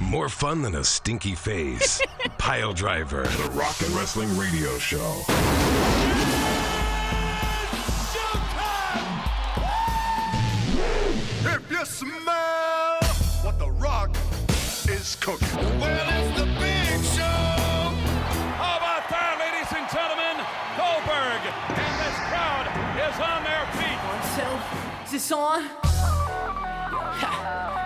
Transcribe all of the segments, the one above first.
More fun than a stinky face. Piledriver, the Rock and Wrestling Radio Show. If you smell what the Rock is cooking. Well, it's the big show. How about that, ladies and gentlemen? Goldberg and this crowd is on their feet. 1, 2, is this on?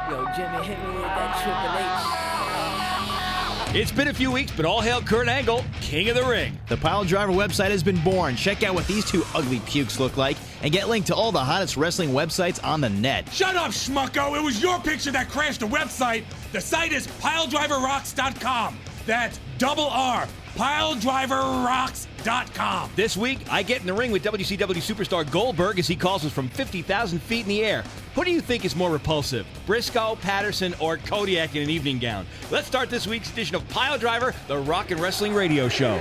Yo, Jimmy, hit me with that Triple H. It's been a few weeks, but all hail Kurt Angle, King of the Ring. The Piledriver website has been born. Check out what these two ugly pukes look like and get linked to all the hottest wrestling websites on the net. Shut up, schmucko. It was your picture that crashed the website. The site is piledriverrocks.com. That's double R, piledriverrocks.com. This week, I get in the ring with WCW superstar Goldberg as he calls us from 50,000 feet in the air. Who do you think is more repulsive, Briscoe, Patterson, or Kodiak in an evening gown? Let's start this week's edition of Piledriver, the Rock and Wrestling Radio Show.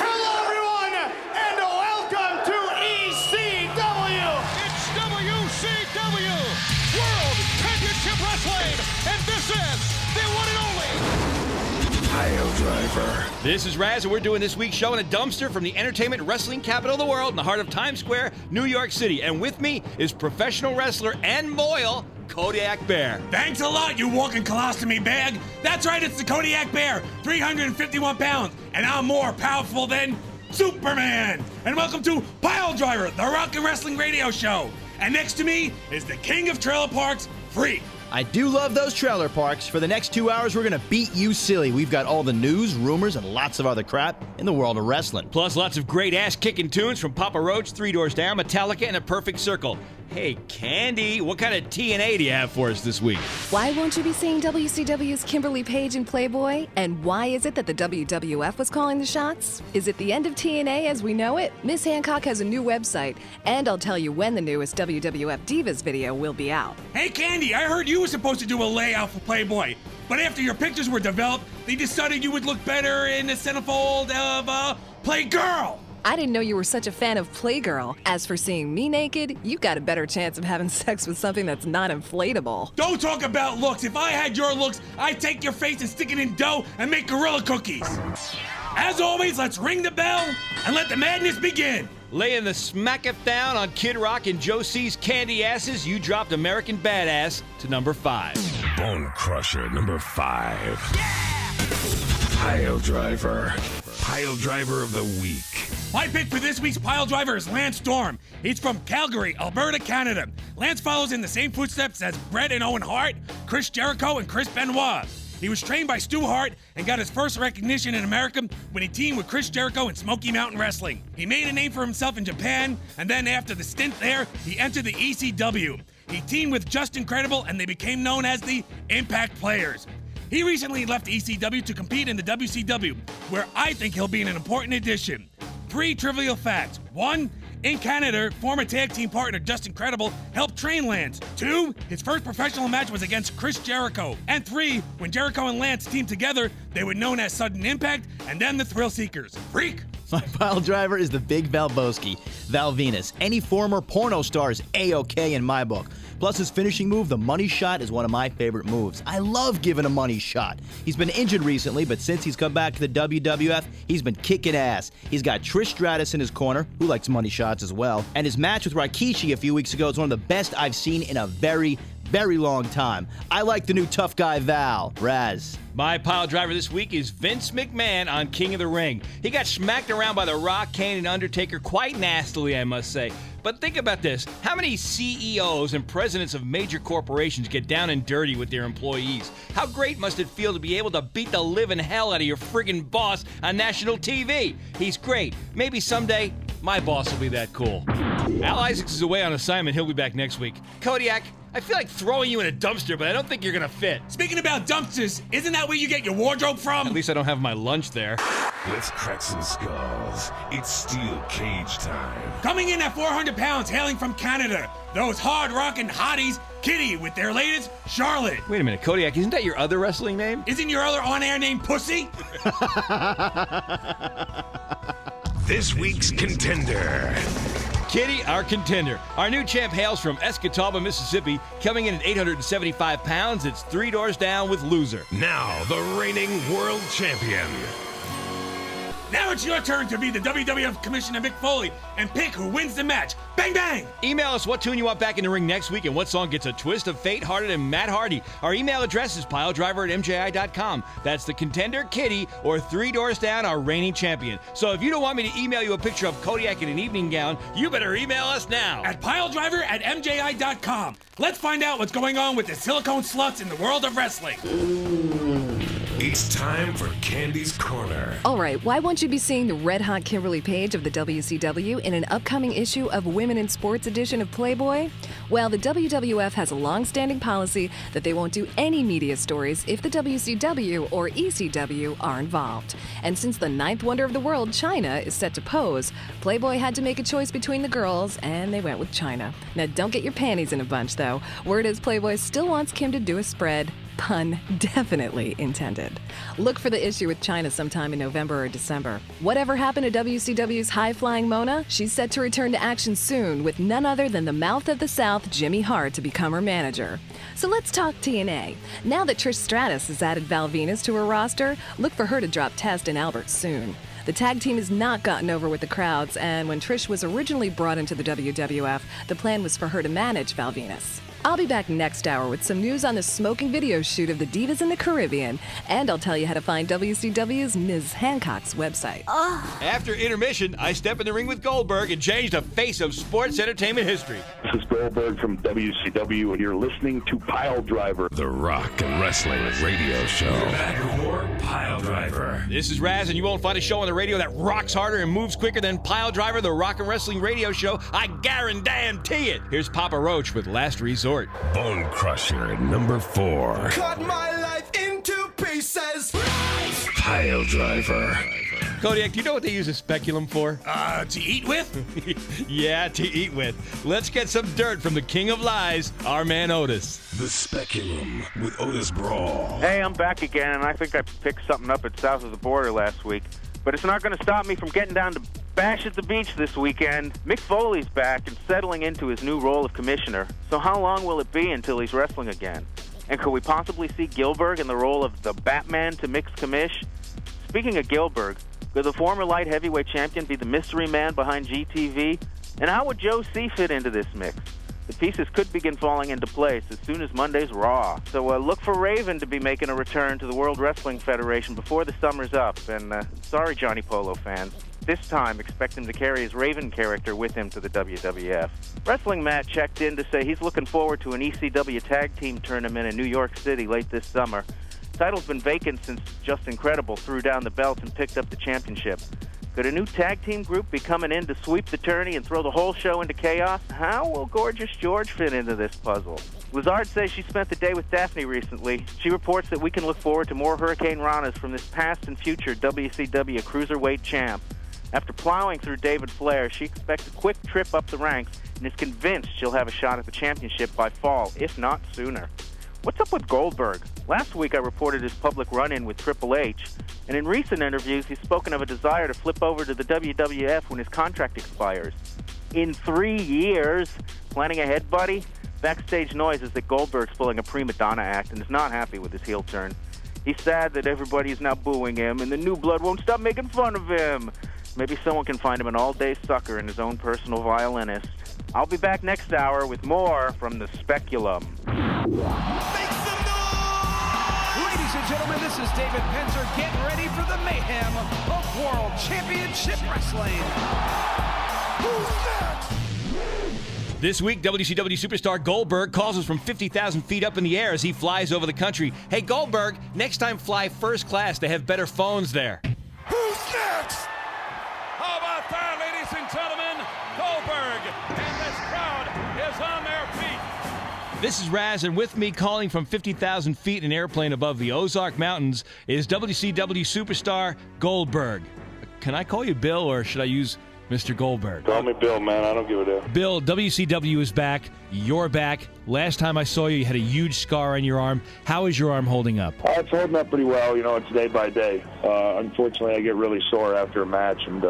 Hello, everyone, and welcome to ECW. It's WCW, World Championship Wrestling, and this is the one and only Piledriver. This is Raz, and we're doing this week's show in a dumpster from the entertainment wrestling capital of the world in the heart of Times Square, New York City. And with me is professional wrestler and Moyle, Kodiak Bear. Thanks a lot, you walking colostomy bag. That's right, it's the Kodiak Bear, 351 pounds, and I'm more powerful than Superman. And welcome to Piledriver, the Rock and Wrestling Radio Show. And next to me is the king of trailer parks, Freak. I do love those trailer parks. For the next 2 hours, we're going to beat you silly. We've got all the news, rumors, and lots of other crap in the world of wrestling. Plus lots of great ass-kicking tunes from Papa Roach, Three Doors Down, Metallica, and A Perfect Circle. Hey, Candy, what kind of TNA do you have for us this week? Why won't you be seeing WCW's Kimberly Page and Playboy? And why is it that the WWF was calling the shots? Is it the end of TNA as we know it? Miss Hancock has a new website, and I'll tell you when the newest WWF Divas video will be out. Hey, Candy, I heard you were supposed to do a layout for Playboy, but after your pictures were developed, they decided you would look better in the centerfold of, Playgirl. I didn't know you were such a fan of Playgirl. As for seeing me naked, you've got a better chance of having sex with something that's not inflatable. Don't talk about looks. If I had your looks, I'd take your face and stick it in dough and make gorilla cookies. As always, let's ring the bell and let the madness begin. Laying the smack up down on Kid Rock and Joe C's candy asses, you dropped American Badass to number 5. Bone Crusher, number 5. Piledriver. Piledriver of the week. My pick for this week's Piledriver is Lance Storm. He's from Calgary, Alberta, Canada. Lance follows in the same footsteps as Bret and Owen Hart, Chris Jericho, and Chris Benoit. He was trained by Stu Hart and got his first recognition in America when he teamed with Chris Jericho in Smoky Mountain Wrestling. He made a name for himself in Japan, and then after the stint there, he entered the ECW. He teamed with Just Incredible, and they became known as the Impact Players. He recently left ECW to compete in the WCW, where I think he'll be an important addition. 3 trivial facts. 1, in Canada, former tag team partner Just Incredible helped train Lance. 2, his first professional match was against Chris Jericho. And 3, when Jericho and Lance teamed together, they were known as Sudden Impact and then the Thrill Seekers. Freak! My Piledriver is the Big Valboski, Val Venus. Any former porno star is A-OK in my book. Plus his finishing move, the money shot, is one of my favorite moves. I love giving a money shot. He's been injured recently, but since he's come back to the WWF, he's been kicking ass. He's got Trish Stratus in his corner, who likes money shots as well. And his match with Rikishi a few weeks ago is one of the best I've seen in a very long time. I like the new tough guy Val. Raz. My Piledriver this week is Vince McMahon on King of the Ring. He got smacked around by The Rock, Kane, and Undertaker quite nastily, I must say. But think about this. How many CEOs and presidents of major corporations get down and dirty with their employees? How great must it feel to be able to beat the living hell out of your friggin' boss on national TV? He's great. Maybe someday my boss will be that cool. Al Isaacs is away on assignment. He'll be back next week. Kodiak, I feel like throwing you in a dumpster, but I don't think you're gonna fit. Speaking about dumpsters, isn't that where you get your wardrobe from? At least I don't have my lunch there. Let's crack some skulls. It's steel cage time. Coming in at 400 pounds, hailing from Canada, those hard-rockin' hotties, Kitty with their latest, Charlotte. Wait a minute, Kodiak, isn't that your other wrestling name? Isn't your other on-air name Pussy? This week's contender. Kitty, our contender. Our new champ hails from Escatawba, Mississippi, coming in at 875 pounds. It's 3 doors down with loser. Now, the reigning world champion. Now it's your turn to be the WWF Commissioner Mick Foley and pick who wins the match. Bang, bang! Email us what tune you want back in the ring next week and what song gets a twist of fate harder than Matt Hardy. Our email address is piledriver@mji.com. That's the contender, Kitty, or 3 doors down, our reigning champion. So if you don't want me to email you a picture of Kodiak in an evening gown, you better email us now. At piledriver@mji.com. Let's find out what's going on with the silicone sluts in the world of wrestling. It's time for Candy's Corner. All right, why won't you be seeing the red-hot Kimberly Page of the WCW in an upcoming issue of Women in Sports edition of Playboy? Well, the WWF has a long-standing policy that they won't do any media stories if the WCW or ECW are involved. And since the 9th wonder of the world, Chyna, is set to pose, Playboy had to make a choice between the girls, and they went with Chyna. Now, don't get your panties in a bunch, though. Word is Playboy still wants Kim to do a spread. Pun definitely intended. Look for the issue with Chyna sometime in November or December. Whatever happened to WCW's high-flying Mona? She's set to return to action soon with none other than the mouth of the South, Jimmy Hart, to become her manager. So let's talk TNA. Now that Trish Stratus has added Val Venus to her roster, look for her to drop Test and Albert soon. The tag team has not gotten over with the crowds, and when Trish was originally brought into the WWF, the plan was for her to manage Val Venus. I'll be back next hour with some news on the smoking video shoot of the Divas in the Caribbean, and I'll tell you how to find WCW's Ms. Hancock's website. After intermission, I step in the ring with Goldberg and change the face of sports entertainment history. This is Goldberg from WCW, and you're listening to Piledriver. The Rock and Wrestling Radio Show. Back for Piledriver. This is Raz, and you won't find a show on the radio that rocks harder and moves quicker than Piledriver, the Rock and Wrestling Radio Show. I guarantee it. Here's Papa Roach with Last Resort. Bone Crusher at number 4. Cut my life into pieces. Piledriver. Kodiak, do you know what they use a speculum for? To eat with? Yeah, to eat with. Let's get some dirt from the king of lies, our man Otis. The Speculum with Otis Brawl. Hey, I'm back again, and I think I picked something up at south of the border last week. But it's not going to stop me from getting down to Bash at the Beach this weekend. Mick Foley's back and settling into his new role of commissioner. So how long will it be until he's wrestling again? And could we possibly see Goldberg in the role of the Batman to Mick's commish? Speaking of Goldberg, could the former light heavyweight champion be the mystery man behind GTV? And how would Joe C fit into this mix? The pieces could begin falling into place as soon as Monday's Raw. So look for Raven to be making a return to the World Wrestling Federation before the summer's up. And sorry, Johnny Polo fans. This time, expect him to carry his Raven character with him to the WWF. Wrestling Matt checked in to say he's looking forward to an ECW tag team tournament in New York City late this summer. Title's been vacant since Just Incredible threw down the belt and picked up the championship. Could a new tag team group be coming in to sweep the tourney and throw the whole show into chaos? How will Gorgeous George fit into this puzzle? Lazard says she spent the day with Daphne recently. She reports that we can look forward to more Hurricane Ranas from this past and future WCW Cruiserweight champ. After plowing through David Flair, she expects a quick trip up the ranks and is convinced she'll have a shot at the championship by fall, if not sooner. What's up with Goldberg? Last week I reported his public run-in with Triple H, and in recent interviews he's spoken of a desire to flip over to the WWF when his contract expires. In 3 years? Planning ahead, buddy? Backstage noise is that Goldberg's pulling a prima donna act and is not happy with his heel turn. He's sad that everybody is now booing him, and the new blood won't stop making fun of him. Maybe someone can find him an all-day sucker and his own personal violinist. I'll be back next hour with more from the Speculum. Make some noise! Ladies and gentlemen, this is David Penzer. Get ready for the mayhem of World Championship Wrestling. Who's next? This week, WCW superstar Goldberg calls us from 50,000 feet up in the air as he flies over the country. Hey, Goldberg, next time fly first class. They have better phones there. Who's next? How about that, ladies and gentlemen? Goldberg, and this crowd is on their feet. This is Raz, and with me calling from 50,000 feet in an airplane above the Ozark Mountains is WCW superstar Goldberg. Can I call you Bill, or should I use Mr. Goldberg? Call me Bill, man. I don't give a damn. Bill, WCW is back. You're back. Last time I saw you, you had a huge scar on your arm. How is your arm holding up? It's holding up pretty well. You know, it's day by day. Unfortunately, I get really sore after a match, and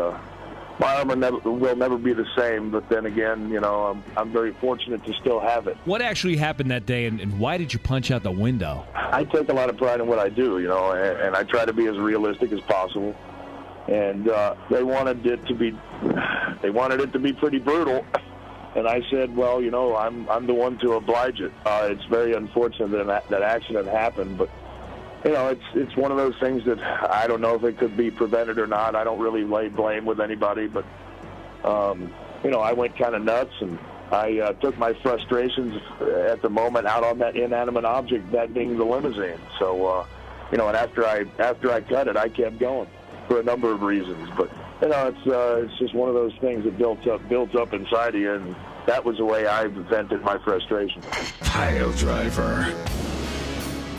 my arm will never be the same. But then again, I'm very fortunate to still have it. What actually happened that day, and why did you punch out the window? I take a lot of pride in what I do, and I try to be as realistic as possible. And they wanted it to be pretty brutal. And I said, well, I'm the one to oblige it. It's very unfortunate that accident happened, but it's one of those things that I don't know if it could be prevented or not. I don't really lay blame with anybody, but I went kind of nuts, and I took my frustrations at the moment out on that inanimate object, that being the limousine. So, and after I cut it, I kept going for a number of reasons, but. It's just one of those things that built up inside of you, and that was the way I vented my frustration. Piledriver.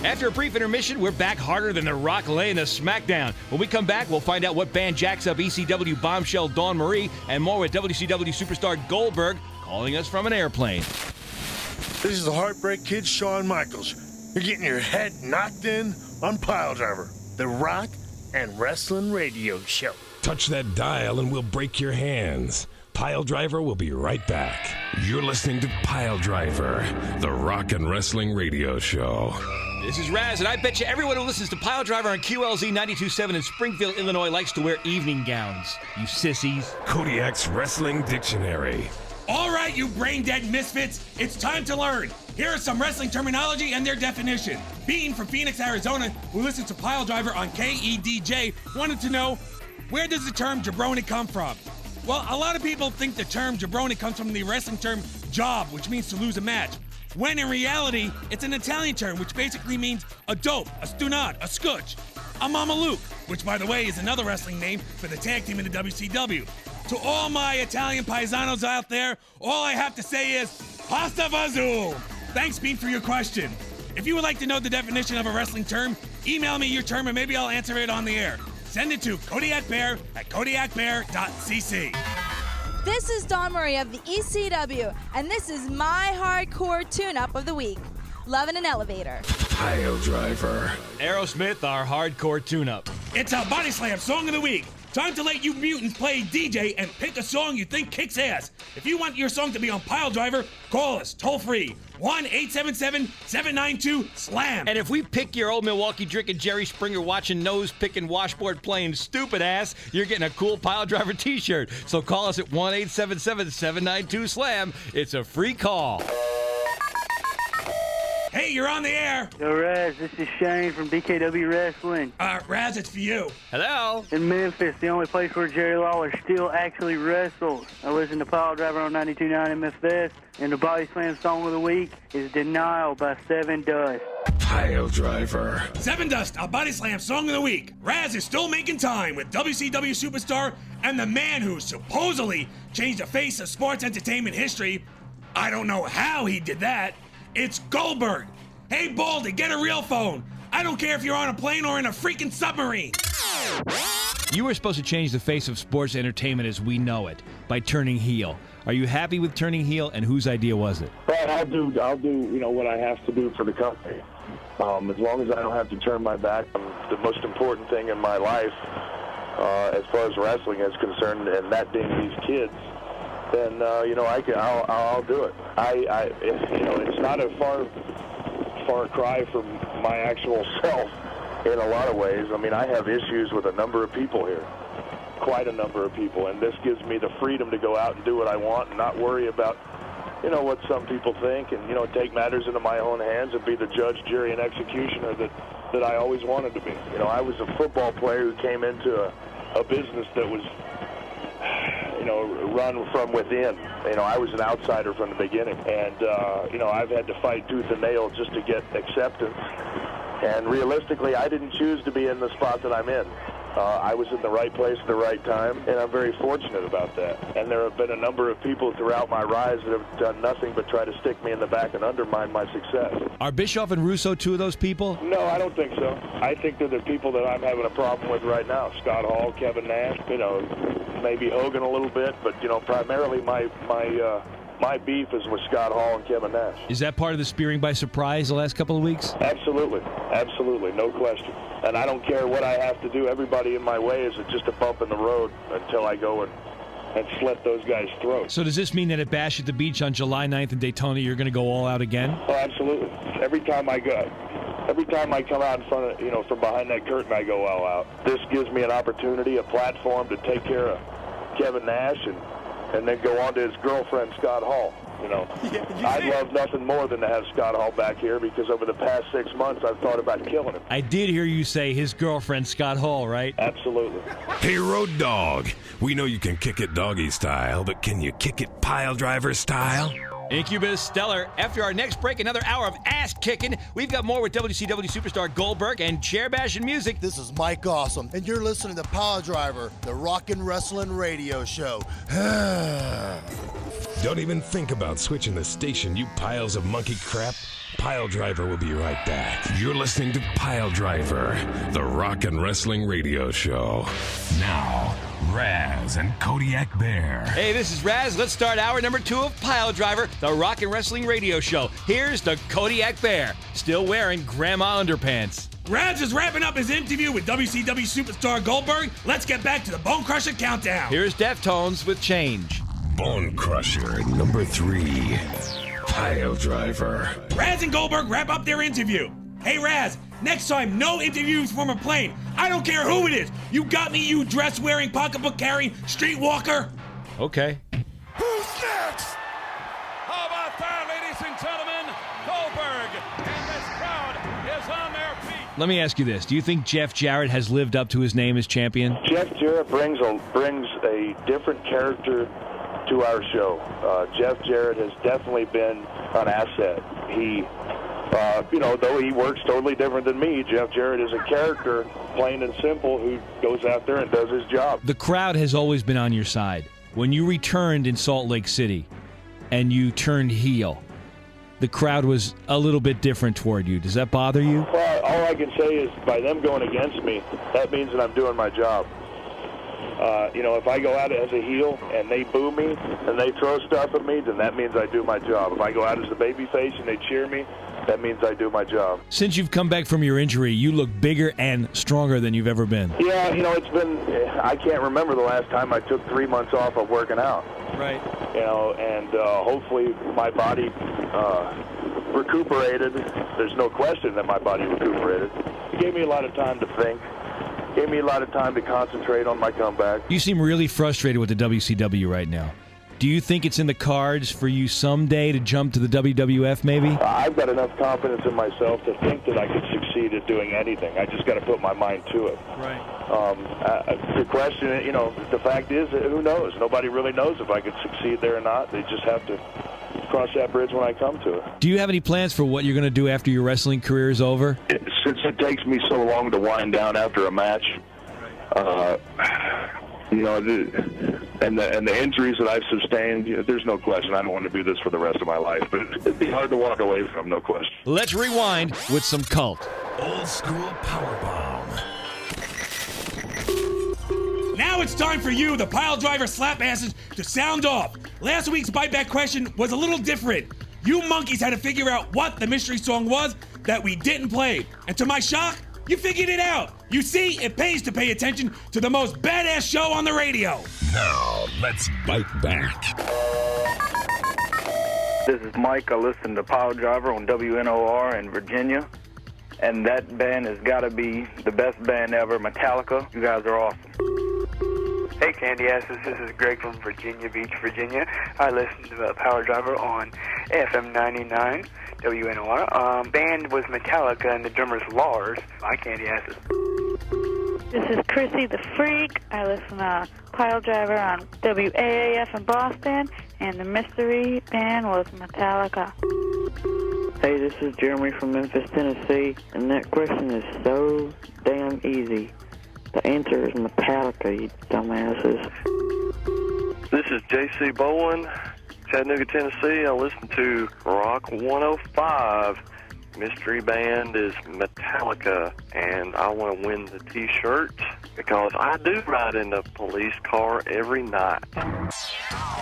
After a brief intermission, we're back harder than The Rock laying the smackdown. When we come back, we'll find out what band jacks up ECW bombshell Dawn Marie, and more with WCW superstar Goldberg calling us from an airplane. This is the Heartbreak Kid, Shawn Michaels. You're getting your head knocked in on Piledriver, the rock and wrestling radio show. Touch that dial and we'll break your hands. Piledriver will be right back. You're listening to Piledriver, the rock and wrestling radio show. This is Raz, and I bet you everyone who listens to Piledriver on QLZ 92.7 in Springfield, Illinois likes to wear evening gowns. You sissies. Kodiak's Wrestling Dictionary. All right, you brain-dead misfits, it's time to learn. Here are some wrestling terminology and their definition. Bean from Phoenix, Arizona, who listens to Piledriver on KEDJ, wanted to know, where does the term jabroni come from? Well, a lot of people think the term jabroni comes from the wrestling term job, which means to lose a match, when in reality, it's an Italian term which basically means a dope, a stunad, a scutch, a mamaluke, which by the way is another wrestling name for the tag team in the WCW. To all my Italian paisanos out there, all I have to say is, pasta vazoo! Thanks, Bean, for your question. If you would like to know the definition of a wrestling term, email me your term and maybe I'll answer it on the air. Send it to kodiakbear@kodiakbear.cc. This is Dawn Marie of the ECW, and this is my hardcore tune-up of the week. Love in an Elevator. Piledriver. Aerosmith, our hardcore tune-up. It's our Body Slam Song of the Week. Time to let you mutants play DJ and pick a song you think kicks ass. If you want your song to be on Piledriver, call us toll-free. 1-877-792-SLAM. And if we pick your old Milwaukee drinking, Jerry Springer watching, nose picking, washboard playing stupid ass, you're getting a cool Piledriver t-shirt. So call us at 1-877-792-SLAM. It's a free call. Hey, you're on the air. Yo, Raz, this is Shane from BKW Wrestling. Raz, it's for you. Hello. In Memphis, the only place where Jerry Lawler still actually wrestles. I listen to Piledriver on 92.9 MFS, and the Body Slam Song of the Week is Denial by Seven Dust. Piledriver. Seven Dust, our Body Slam Song of the Week. Raz is still making time with WCW superstar and the man who supposedly changed the face of sports entertainment history. I don't know how he did that. It's Goldberg. Hey, Baldy, get a real phone. I don't care if you're on a plane or in a freaking submarine. You were supposed to change the face of sports entertainment as we know it by turning heel. Are you happy with turning heel, and whose idea was it? Well, I'll do what I have to do for the company. As long as I don't have to turn my back on the most important thing in my life, as far as wrestling is concerned, and that being these kids, then I'll do it. It's not a far cry from my actual self in a lot of ways. I mean, I have issues with a number of people here, quite a number of people, and this gives me the freedom to go out and do what I want and not worry about, what some people think, and take matters into my own hands and be the judge, jury, and executioner that I always wanted to be. I was a football player who came into a business that was run from within. I was an outsider from the beginning, and I've had to fight tooth and nail just to get acceptance. And realistically, I didn't choose to be in the spot that I'm in. I was in the right place at the right time, and I'm very fortunate about that. And there have been a number of people throughout my rise that have done nothing but try to stick me in the back and undermine my success. Are Bischoff and Russo two of those people? No, I don't think so. I think they're the people that I'm having a problem with right now. Scott Hall, Kevin Nash, maybe Hogan a little bit, but primarily my beef is with Scott Hall and Kevin Nash. Is that part of the spearing by surprise the last couple of weeks? Absolutely, no question. And I don't care what I have to do. Everybody in my way is just a bump in the road until I go and and slit those guys' throats. So does this mean that at Bash at the Beach on July 9th in Daytona, you're going to go all out again? Oh, absolutely. Every time I come out in front of, from behind that curtain, I go all out. This gives me an opportunity, a platform to take care of Kevin Nash and then go on to his girlfriend, Scott Hall. I'd love nothing more than to have Scott Hall back here because over the past 6 months, I've thought about killing him. I did hear you say his girlfriend, Scott Hall, right? Absolutely. Hey, Road Dogg, we know you can kick it doggy style, but can you kick it pile driver style? Incubus Stellar. After our next break, another hour of ass kicking. We've got more with WCW superstar Goldberg and chair bashing music. This is Mike Awesome, and you're listening to Piledriver, the rock and wrestling radio show. Don't even think about switching the station, you piles of monkey crap. Piledriver will be right back. You're listening to Piledriver, the rock and wrestling radio show. Now, Raz and Kodiak Bear. Hey, this is Raz. Let's start hour number 2 of Piledriver, the rock and wrestling radio show. Here's the Kodiak Bear, still wearing grandma underpants. Raz is wrapping up his interview with WCW superstar Goldberg. Let's get back to the Bone Crusher countdown. Here's Deftones with Change. Bone Crusher, number 3. Piledriver. Raz and Goldberg wrap up their interview. Hey, Raz, next time, no interviews from a plane. I don't care who it is. You got me, you dress-wearing, pocketbook-carrying, streetwalker. Okay. Who's next? How about that, ladies and gentlemen? Goldberg and this crowd is on their feet. Let me ask you this. Do you think Jeff Jarrett has lived up to his name as champion? Jeff Jarrett brings a different character to our show. Jeff Jarrett has definitely been an asset. He, though he works totally different than me, Jeff Jarrett is a character, plain and simple, who goes out there and does his job. The crowd has always been on your side. When you returned in Salt Lake City and you turned heel, the crowd was a little bit different toward you. Does that bother you? Well, all I can say is by them going against me, that means that I'm doing my job. If I go out as a heel and they boo me and they throw stuff at me, then that means I do my job. If I go out as a babyface and they cheer me, that means I do my job. Since you've come back from your injury, you look bigger and stronger than you've ever been. Yeah, it's been, I can't remember the last time I took 3 months off of working out. Right. And hopefully my body recuperated. There's no question that my body recuperated. It gave me a lot of time to think. Gave me a lot of time to concentrate on my comeback. You seem really frustrated with the WCW right now. Do you think it's in the cards for you someday to jump to the WWF, maybe? I've got enough confidence in myself to think that I could succeed at doing anything. I just got to put my mind to it. Right. The question, the fact is, who knows? Nobody really knows if I could succeed there or not. They just have to cross that bridge when I come to it. Do you have any plans for what you're going to do after your wrestling career is over? Since it takes me so long to wind down after a match, and the injuries that I've sustained, there's no question I don't want to do this for the rest of my life. But it'd be hard to walk away from, no question. Let's rewind with some Cult. Old school powerbomb. Now it's time for you, the Piledriver slap asses, to sound off. Last week's bite back question was a little different. You monkeys had to figure out what the mystery song was that we didn't play. And to my shock, you figured it out. You see, it pays to pay attention to the most badass show on the radio. Now, let's bite back. This is Mike. I listen to Piledriver on WNOR in Virginia. And that band has got to be the best band ever, Metallica. You guys are awesome. Hey, Candy Asses, this is Greg from Virginia Beach, Virginia. I listen to Piledriver on FM 99, WNOR. Band was Metallica and the drummer's Lars. My Candy Asses. This is Chrissy the Freak. I listen to Piledriver on WAAF in Boston, and the mystery band was Metallica. Hey, this is Jeremy from Memphis, Tennessee, and that question is so damn easy. The answer is Metallica, you dumbasses. This is J.C. Bowen, Chattanooga, Tennessee. I listen to Rock 105. Mystery band is Metallica, and I want to win the T-shirt because I do ride in the police car every night.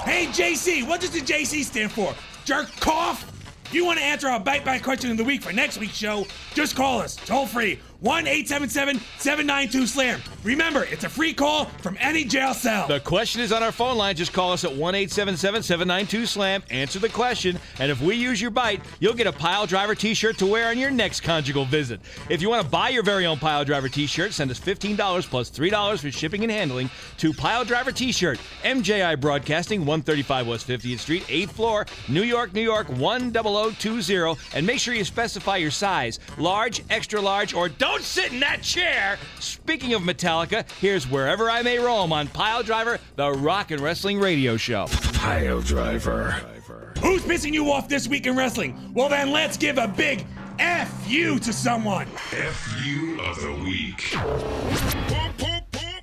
Hey, JC, what does the JC stand for? Jerk cough? If you want to answer our bite-back question of the week for next week's show, just call us, toll-free, 1-877-792-SLAM. Remember, it's a free call from any jail cell. The question is on our phone line. Just call us at 1-877-792-SLAM. Answer the question, and if we use your bite, you'll get a Piledriver t-shirt to wear on your next conjugal visit. If you want to buy your very own Piledriver t-shirt, send us $15 plus $3 for shipping and handling to Piledriver t-shirt, MJI Broadcasting, 135 West 50th Street, 8th floor, New York, 10020. And make sure you specify your size, large, extra large, or don't sit in that chair. Speaking of Metallica, here's Wherever I May Roam on Piledriver, the rock and wrestling radio show. Piledriver. Who's pissing you off this week in wrestling? Well, then let's give a big F you to someone. FU of the week.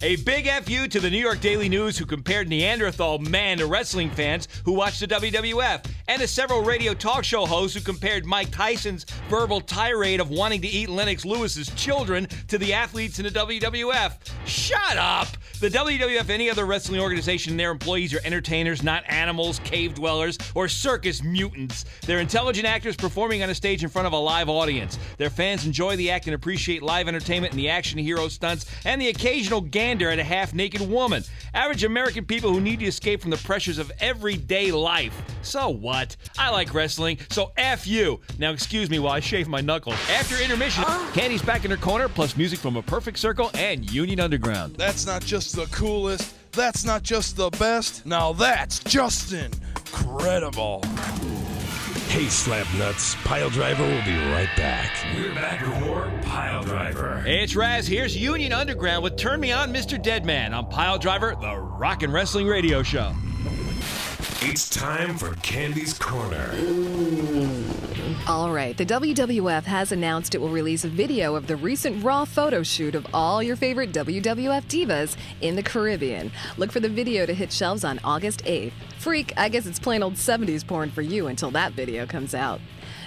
A big FU to the New York Daily News, who compared Neanderthal man to wrestling fans who watch the WWF, and to several radio talk show hosts who compared Mike Tyson's verbal tirade of wanting to eat Lennox Lewis's children to the athletes in the WWF. Shut up! The WWF, any other wrestling organization, and their employees are entertainers, not animals, cave dwellers, or circus mutants. They're intelligent actors performing on a stage in front of a live audience. Their fans enjoy the act and appreciate live entertainment and the action hero stunts and the occasional gander at a half-naked woman. Average American people who need to escape from the pressures of everyday life. So what? I like wrestling, so F you. Now excuse me while I shave my knuckles. After intermission, Candy's back in her corner, plus music from A Perfect Circle and Union Underground. That's not just the coolest, that's not just the best, now that's just incredible. Hey, Slapnuts, Piledriver will be right back. We're back with more Piledriver. Hey, it's Raz. Here's Union Underground with Turn Me On, Mr. Deadman on Piledriver, the rock and wrestling radio show. It's time for Candy's Corner. All right, the WWF has announced it will release a video of the recent Raw photo shoot of all your favorite WWF divas in the Caribbean. Look for the video to hit shelves on August 8th. Freak, I guess it's plain old 70s porn for you until that video comes out.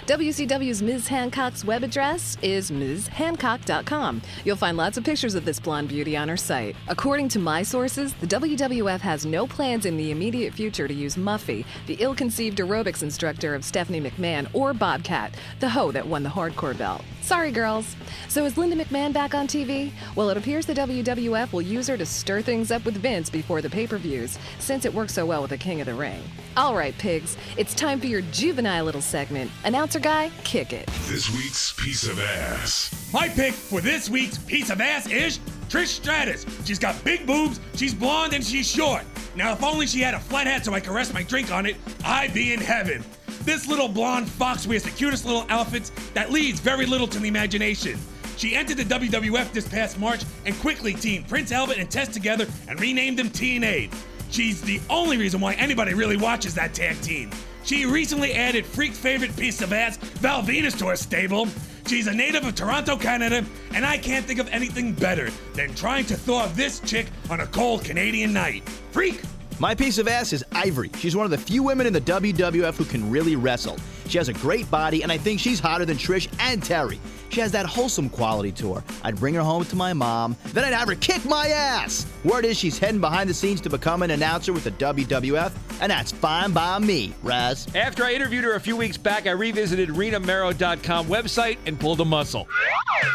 WCW's Ms. Hancock's web address is MsHancock.com. You'll find lots of pictures of this blonde beauty on her site. According to my sources, the WWF has no plans in the immediate future to use Muffy, the ill-conceived aerobics instructor of Stephanie McMahon, or Bobcat, the hoe that won the hardcore belt. Sorry, girls. So is Linda McMahon back on TV? Well, it appears the WWF will use her to stir things up with Vince before the pay-per-views, since it works so well with the King of the Ring. All right, pigs, it's time for your juvenile little segment. Announcer guy, kick it. This week's piece of ass. My pick for this week's piece of ass is Trish Stratus. She's got big boobs, she's blonde, and she's short. Now, if only she had a flat hat so I could rest my drink on it, I'd be in heaven. This little blonde fox wears the cutest little outfits that leaves very little to the imagination. She entered the WWF this past March and quickly teamed Prince Albert and Test together and renamed them TNA. She's the only reason why anybody really watches that tag team. She recently added Freak's favorite piece of ass, Val Venus, to her stable. She's a native of Toronto, Canada, and I can't think of anything better than trying to thaw this chick on a cold Canadian night. Freak! My piece of ass is Ivory. She's one of the few women in the WWF who can really wrestle. She has a great body, and I think she's hotter than Trish and Terry. She has that wholesome quality to her. I'd bring her home to my mom, then I'd have her kick my ass. Word is she's heading behind the scenes to become an announcer with the WWF, and that's fine by me, Raz. After I interviewed her a few weeks back, I revisited RenaMarrow.com website and pulled a muscle.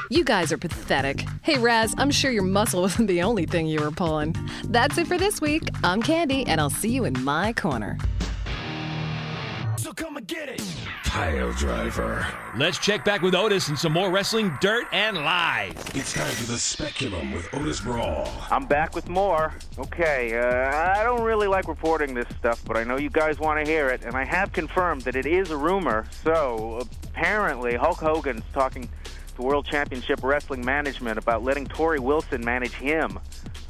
You guys are pathetic. Hey, Raz, I'm sure your muscle wasn't the only thing you were pulling. That's it for this week. I'm Candy, and I'll see you in my corner. So come and get it. Piledriver. Let's check back with Otis and some more wrestling dirt and lies. It's time for the Speculum with Otis Brawl. I'm back with more. Okay, I don't really like reporting this stuff, but I know you guys want to hear it, and I have confirmed that it is a rumor. So, apparently, Hulk Hogan's talking to World Championship Wrestling Management about letting Tori Wilson manage him.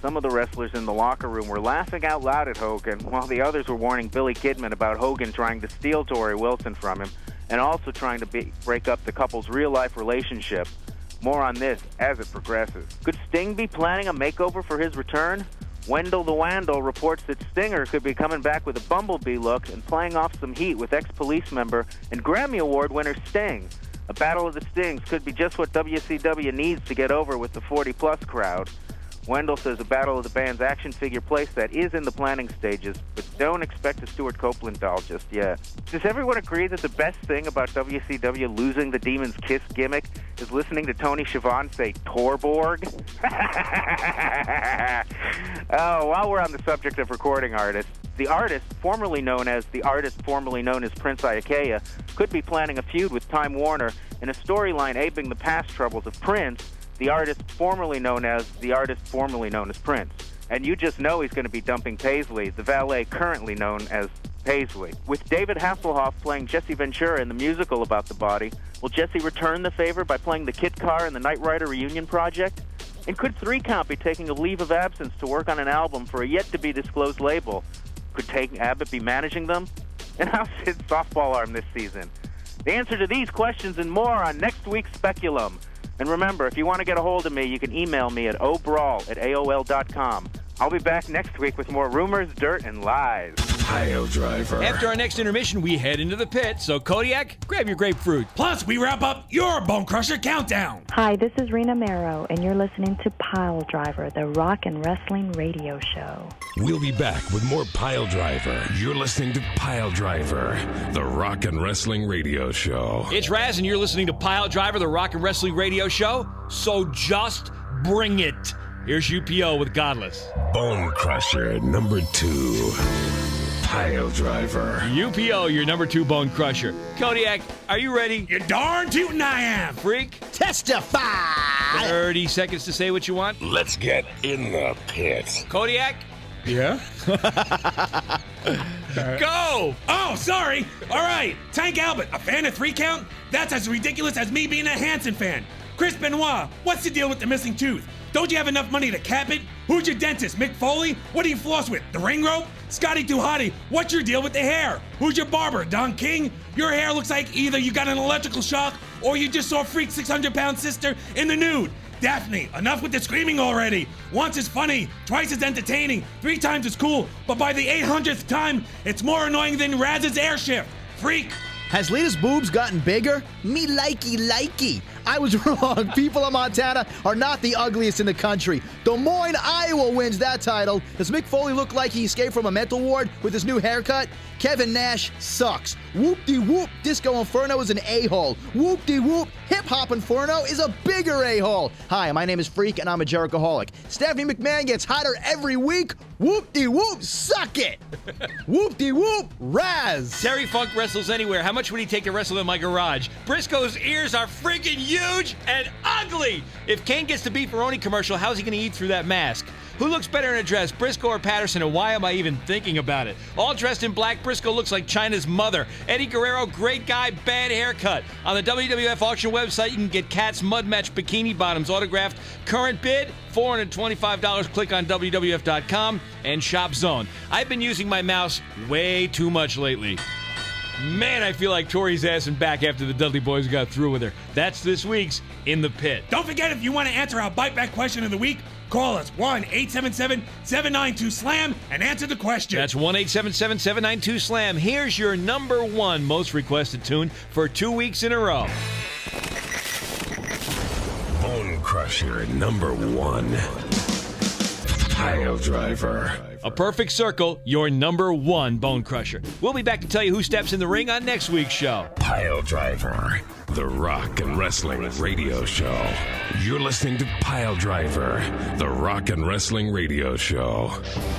Some of the wrestlers in the locker room were laughing out loud at Hogan, while the others were warning Billy Kidman about Hogan trying to steal Tori Wilson from him, and also trying to break up the couple's real-life relationship. More on this as it progresses. Could Sting be planning a makeover for his return? Wendell the Wandle reports that Stinger could be coming back with a Bumblebee look and playing off some heat with ex-police member and Grammy Award winner Sting. A battle of the Stings could be just what WCW needs to get over with the 40-plus crowd. Wendell says a battle of the band's action figure playset is in the planning stages, but don't expect a Stuart Copeland doll just yet. Does everyone agree that the best thing about WCW losing the Demon's Kiss gimmick is listening to Tony Schiavone say Torborg. Oh, while we're on the subject of recording artists, the artist formerly known as Prince Iaukea could be planning a feud with Time Warner in a storyline aping the past troubles of Prince, the artist formerly known as Prince. And you just know he's going to be dumping Paisley, the valet currently known as Paisley. With David Hasselhoff playing Jesse Ventura in the musical about the body, will Jesse return the favor by playing the Kit Car in the Knight Rider reunion project? And could 3 Count be taking a leave of absence to work on an album for a yet-to-be-disclosed label? Could Tank Abbott be managing them? And how's his softball arm this season? The answer to these questions and more on next week's Speculum. And remember, if you want to get a hold of me, you can email me at obrawl@aol.com. I'll be back next week with more rumors, dirt, and lies. Piledriver. After our next intermission, we head into the pit. So, Kodiak, grab your grapefruit. Plus, we wrap up your Bone Crusher Countdown. Hi, this is Rena Marrow, and you're listening to Piledriver, the rock and wrestling radio show. We'll be back with more Piledriver. You're listening to Piledriver, the rock and wrestling radio show. It's Raz, and you're listening to Piledriver, the rock and wrestling radio show. So just bring it. Here's UPO with Godless. Bone Crusher, number 2. Piledriver. UPO, your number 2 Bone Crusher. Kodiak, are you ready? You're darn tootin' I am. Freak, testify. 30 seconds to say what you want. Let's get in the pit. Kodiak? Yeah? Go! Oh, sorry. All right. Tank Abbott, a fan of 3 Count? That's as ridiculous as me being a Hanson fan. Chris Benoit, what's the deal with the missing tooth? Don't you have enough money to cap it? Who's your dentist, Mick Foley? What do you floss with, the ring rope? Scotty Tuhati, what's your deal with the hair? Who's your barber, Don King? Your hair looks like either you got an electrical shock or you just saw Freak's 600-pound sister in the nude. Daphne, enough with the screaming already. Once is funny, twice is entertaining, 3 times is cool, but by the 800th time, it's more annoying than Raz's airship. Freak! Has Lita's boobs gotten bigger? Me likey. I was wrong. People of Montana are not the ugliest in the country. Des Moines, Iowa wins that title. Does Mick Foley look like he escaped from a mental ward with his new haircut? Kevin Nash sucks. Whoop-de-whoop, Disco Inferno is an a-hole. Whoop-de-whoop, Hip-Hop Inferno is a bigger a-hole. Hi, my name is Freak, and I'm a Jerichoholic. Stephanie McMahon gets hotter every week. Whoop-de-whoop, suck it. Whoop-de-whoop, Raz. Terry Funk wrestles anywhere. How much would he take to wrestle in my garage? Briscoe's ears are freaking huge and ugly. If Kane gets the beefaroni commercial, how's he going to eat through that mask? Who looks better in a dress, Briscoe or Patterson, and why am I even thinking about it? All dressed in black, Briscoe looks like Chyna's mother. Eddie Guerrero, great guy, bad haircut. On the WWF auction website, you can get Cat's Mud Match Bikini Bottoms autographed. Current bid, $425. Click on WWF.com and Shop Zone. I've been using my mouse way too much lately. Man, I feel like Tori's ass and back after the Dudley Boys got through with her. That's this week's In the Pit. Don't forget, if you want to answer our Bite Back question of the week, call us 1-877-792-SLAM and answer the question. That's 1-877-792-SLAM. Here's your number 1 most requested tune for 2 weeks in a row. Bone Crusher, number 1. Piledriver. A Perfect Circle, your number 1 Bone Crusher. We'll be back to tell you who steps in the ring on next week's show. Piledriver, the rock and wrestling radio show. You're listening to Piledriver, the rock and wrestling radio show.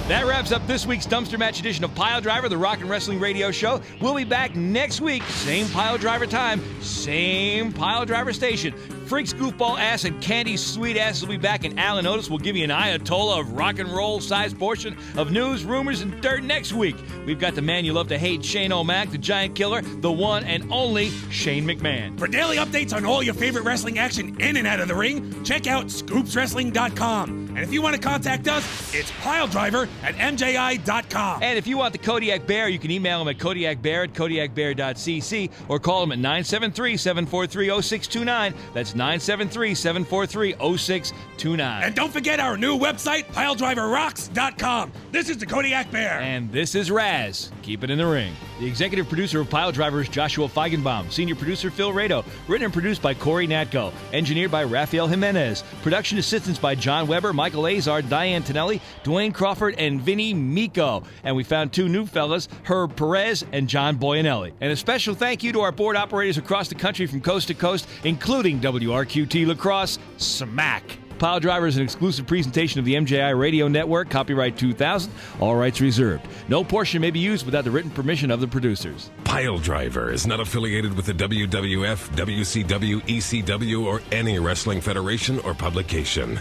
That wraps up this week's Dumpster Match edition of Piledriver, the rock and wrestling radio show. We'll be back next week, same Piledriver time, same Piledriver station. Freak's goofball ass and Candy's sweet ass will be back, and Alan Otis will give you an Ayatollah of rock and roll sized portion of news, rumors, and dirt next week. We've got the man you love to hate, Shane O'Mac, the giant killer, the one and only Shane McMahon. For daily updates on all your favorite wrestling action in and out of the ring, check out scoopswrestling.com. And if you want to contact us, it's piledriver@mji.com. And if you want the Kodiak Bear, you can email him at kodiakbear@kodiakbear.cc or call him at 973-743-0629. That's 973-743-0629. And don't forget our new website, piledriverrocks.com. This is the Kodiak Bear. And this is Raz. Keep it in the ring. The executive producer of Piledriver is Joshua Feigenbaum. Senior producer Phil Rado. Written and produced by Corey Natko. Engineered by Rafael Jimenez. Production assistance by John Weber, Mike Michael Azar, Diane Tonelli, Dwayne Crawford, and Vinny Miko. And we found 2 new fellas, Herb Perez and John Boyanelli. And a special thank you to our board operators across the country from coast to coast, including WRQT Lacrosse, Smack. Piledriver is an exclusive presentation of the MJI Radio Network, copyright 2000, all rights reserved. No portion may be used without the written permission of the producers. Piledriver is not affiliated with the WWF, WCW, ECW, or any wrestling federation or publication.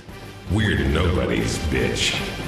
We're nobody's bitch.